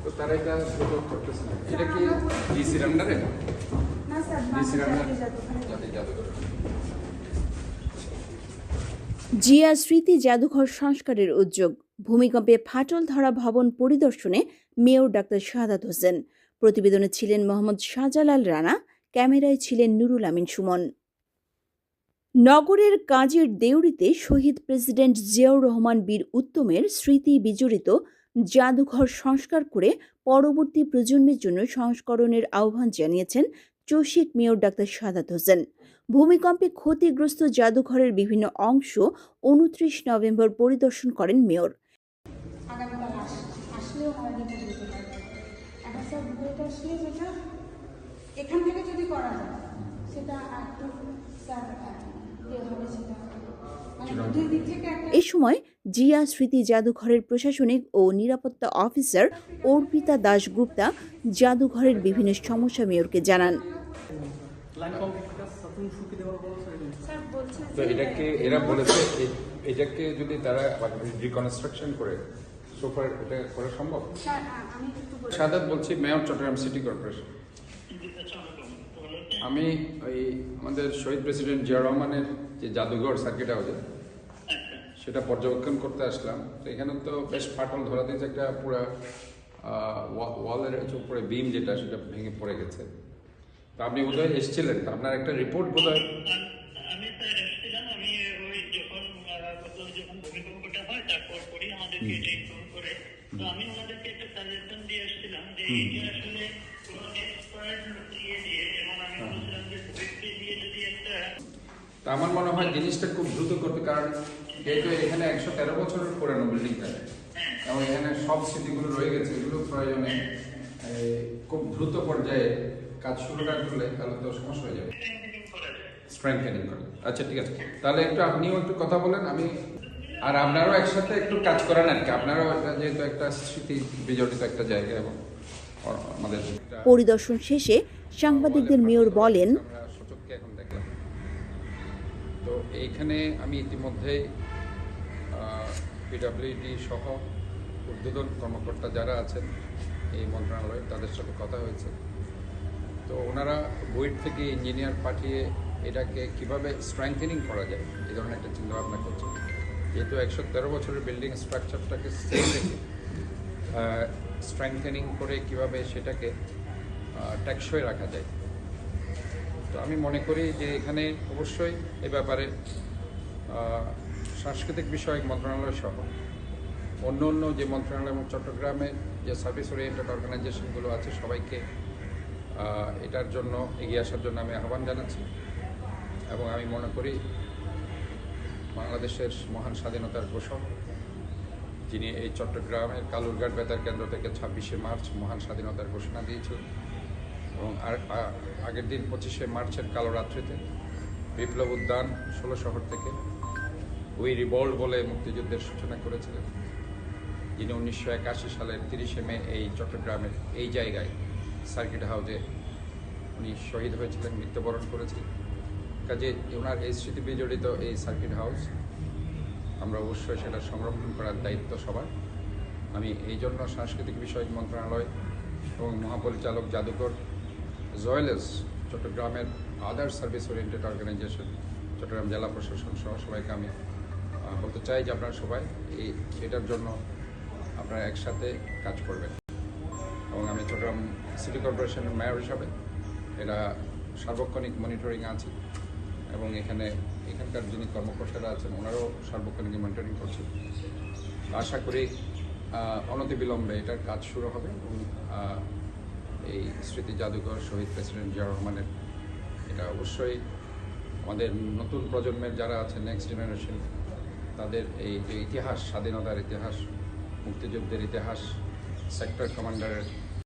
তো তারা এটা সুযোগ করতেছে না। এটা কি ডিসির আন্ডারে? না স্যার, ডিসির আন্ডারে জাতীয় জাদুঘর। জিয়া স্মৃতি জাদুঘর সংস্কারের উদ্যোগ। ভূমিকম্পে ফাটল ধরা ভবন পরিদর্শনে মেয়র ডাক্তার শাহাদাত হোসেন। প্রতিবেদনে ছিলেন মোহাম্মদ শাহজালাল রানা, ক্যামেরায় ছিলেন নুরুল আমিন সুমন। নগরের কাজের দেউড়িতে শহীদ প্রেসিডেন্ট জিয়াউর রহমান বীর উত্তমের স্মৃতি বিজড়িত জাদুঘর সংস্কার করে পরবর্তী প্রজন্মের জন্য সংস্করণের আহ্বান জানিয়েছেন চসিক মেয়র ডাক্তার শাহাদাত হোসেন। ভূমিকম্পে ক্ষতিগ্রস্ত জাদুঘরের বিভিন্ন অংশ 29 নভেম্বর পরিদর্শন করেন মেয়র। আগামীকাল আসলেও হয়নি যেতে পারবে। এখন স্যার ভিডিওটা আসলে যেটা এখান থেকে যদি করা যায় সেটা একটু স্যার হবে, সেটা মানে দুই দিক থেকে একটা। এ সময় জিয়া স্মৃতি জাদুঘরের প্রশাসনিক ও নিরাপত্তা অফিসার অর্পিতা দাশগুপ্তা জাদুঘরের বিভিন্ন সমস্যা মেয়রকে জানান। তো এটাকে এরা বলেছে এটাকে যদি তারা রিকনস্ট্রাকশন করে সোফার এটা করা সম্ভব। স্যার আমি একটু শাহাদাত বলছি, মেয়র চট্টগ্রাম সিটি কর্পোরেশন। আমি ওই আমাদের শহীদ প্রেসিডেন্ট জিয়া রহমানের যে জাদুঘর সার্কিট হাউসে সেটা পর্যবেক্ষণ করতে আসলাম। তো এখানে তো বেশ ফাটল ধরা দিয়েছে, একটা পুরো ওয়ালের উপরে বিম যেটা সেটা ভেঙে পড়ে গেছে। তো আপনি বোধহয় এসেছিলেন, তো আপনার একটা রিপোর্ট বোধহয়। আমি স্যার এসেছিলাম, আমি ওই যখন ভূমিকম্পটা হয় তারপর পরই আমাদেরকে এটা ইনফর্ম করে। তো আমি ওনাদেরকে একটা সাজেশন দিয়ে এসেছিলাম যে এটা আসলে কোনো এক্সপার্ট দিয়ে এবং আমি বলছিলাম যে প্রযুক্তি দিয়ে যদি একটা। তা আমার মনে হয় জিনিসটা খুব দ্রুত করতে, কারণ যেহেতু এখানে 113 বছরের পুরানো বিল্ডিংটা এবং এখানে সব স্মৃতিগুলো রয়ে গেছে, এগুলো প্রয়োজনে খুব দ্রুত পর্যায়ে কাজ শুরু না করলে তাহলে তো সমস্যা হয়ে যাবে। স্ট্রেংথেনিং করে। আচ্ছা ঠিক আছে, তাহলে একটু আপনিও একটু কথা বলেন, আমি আর আপনারাও একসাথে একটু কাজ করেন আর কি। আপনারাও এটা যেহেতু একটা স্মৃতি বিজড়িত একটা জায়গা এবং আমাদের পরিদর্শন শেষে সাংবাদিকদের মেয়র বলেন, আমরা সচক্ষে এখন দেখলাম। তো এইখানে আমি ইতিমধ্যেই পিডব্লিউডি সহ ঊর্ধ্বতন কর্মকর্তা যারা আছেন এই মন্ত্রণালয়ে তাদের সাথে কথা হয়েছে। তো ওনারা বুয়েট থেকে ইঞ্জিনিয়ার পাঠিয়ে এটাকে কিভাবে স্ট্রেংথেনিং করা যায় এই ধরনের একটা চিন্তাভাবনা করছে। যেহেতু 113 বছরের বিল্ডিং স্ট্রাকচারটাকে সেম রেখে স্ট্রেংথেনিং করে কিভাবে সেটাকে টেকসই রাখা যায়। তো আমি মনে করি যে এখানে অবশ্যই এ ব্যাপারে সাংস্কৃতিক বিষয়ক মন্ত্রণালয় সহ অন্য অন্য যে মন্ত্রণালয় এবং চট্টগ্রামের যে সার্ভিস ওরিয়েন্টেড অর্গানাইজেশনগুলো আছে সবাইকে এটার জন্য এগিয়ে আসার জন্য আমি আহ্বান জানাচ্ছি। এবং আমি মনে করি বাংলাদেশের মহান স্বাধীনতার ঘোষক, যিনি এই চট্টগ্রামের কালুরঘাট বেতার কেন্দ্র থেকে 26শে মার্চ মহান স্বাধীনতার ঘোষণা দিয়েছিলেন এবং আগের দিন 25শে মার্চের কালো রাত্রিতে বিপ্লব উদ্যান 16 শহর থেকে উই রিভল্ট বলে মুক্তিযুদ্ধের সূচনা করেছিলেন, যিনি 1981 সালের 30শে মে এই চট্টগ্রামের এই জায়গায় সার্কিট হাউসে উনি শহীদ হয়েছিলেন, মৃত্যুবরণ করেছিলেন। কাজে ওনার এই স্মৃতি বিজড়িত এই সার্কিট হাউস আমরা অবশ্যই সেটা সংরক্ষণ করার দায়িত্ব সবার। আমি এই জন্য সাংস্কৃতিক বিষয়ক মন্ত্রণালয় এবং মহাপরিচালক জাদুঘর জয়েলেস চট্টগ্রামের other service oriented organization Chittagong জেলা প্রশাসন সহ সবাইকে আমি বলতে চাই যে আপনারা সবাই এটার জন্য আপনারা একসাথে কাজ করবেন। এবং আমি চট্টগ্রাম সিটি কর্পোরেশনের মেয়র হিসাবে এটা সার্বক্ষণিক মনিটরিং আছে এবং এখানকার যিনি কর্মকর্তারা আছেন ওনারাও সার্বক্ষণিক মনিটরিং করছেন। আশা করি অনতিবিলম্বে এটার কাজ শুরু হবে এবং এই স্মৃতি জাদুঘর শহীদ প্রেসিডেন্ট জিয়া রহমানের এটা অবশ্যই আমাদের নতুন প্রজন্মের যারা আছে নেক্সট জেনারেশন তাদের এই যে ইতিহাস, স্বাধীনতার ইতিহাস, মুক্তিযুদ্ধের ইতিহাস, সেক্টর কমান্ডারের